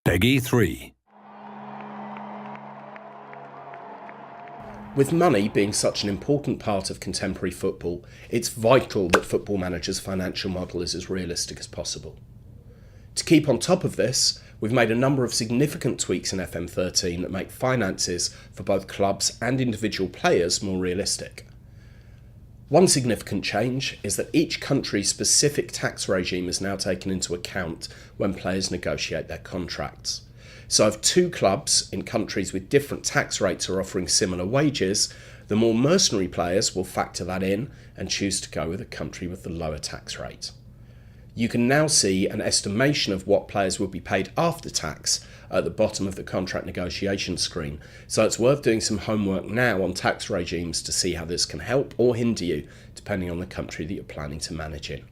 Peggy 3. With money being such an important part of contemporary football, it's vital that Football Manager's financial model is as realistic as possible. To keep on top of this, we've made a number of significant tweaks in FM13 that make finances for both clubs and individual players more realistic. One significant change is that each country's specific tax regime is now taken into account when players negotiate their contracts. So if two clubs in countries with different tax rates are offering similar wages, the more mercenary players will factor that in and choose to go with a country with the lower tax rate. You can now see an estimation of what players will be paid after tax at the bottom of the contract negotiation screen, so it's worth doing some homework now on tax regimes to see how this can help or hinder you, depending on the country that you're planning to manage in.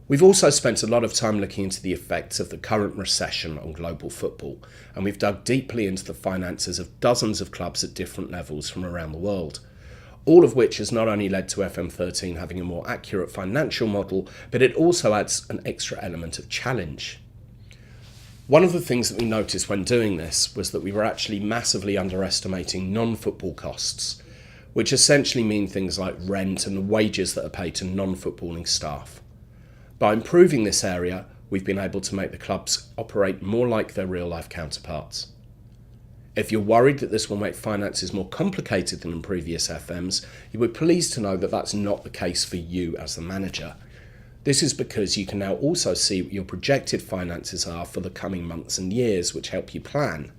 We've also spent a lot of time looking into the effects of the current recession on global football, and we've dug deeply into the finances of dozens of clubs at different levels from around the world. All of which has not only led to FM13 having a more accurate financial model, but it also adds an extra element of challenge. One of the things that we noticed when doing this was that we were actually massively underestimating non-football costs, which essentially mean things like rent and the wages that are paid to non-footballing staff. By improving this area, we've been able to make the clubs operate more like their real-life counterparts. If you're worried that this will make finances more complicated than in previous FMs, you will be pleased to know that that's not the case for you as the manager. This is because you can now also see what your projected finances are for the coming months and years, which help you plan.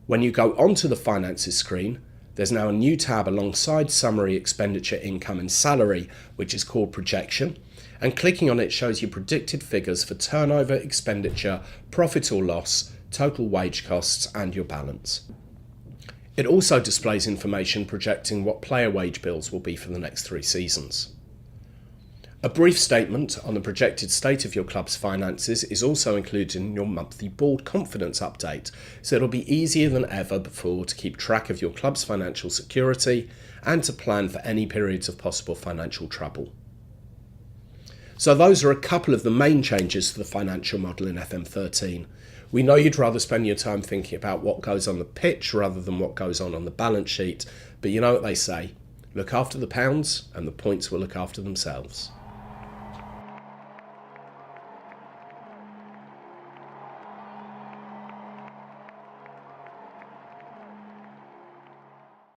When you go onto the finances screen, there's now a new tab alongside summary, expenditure, income and salary, which is called projection, and clicking on it shows you predicted figures for turnover, expenditure, profit or loss, total wage costs and your balance. It also displays information projecting what player wage bills will be for the next 3 seasons. A brief statement on the projected state of your club's finances is also included in your monthly board confidence update, so it'll be easier than ever before to keep track of your club's financial security and to plan for any periods of possible financial trouble. So those are a couple of the main changes to the financial model in FM13. We know you'd rather spend your time thinking about what goes on the pitch rather than what goes on the balance sheet, but you know what they say, look after the pounds and the points will look after themselves.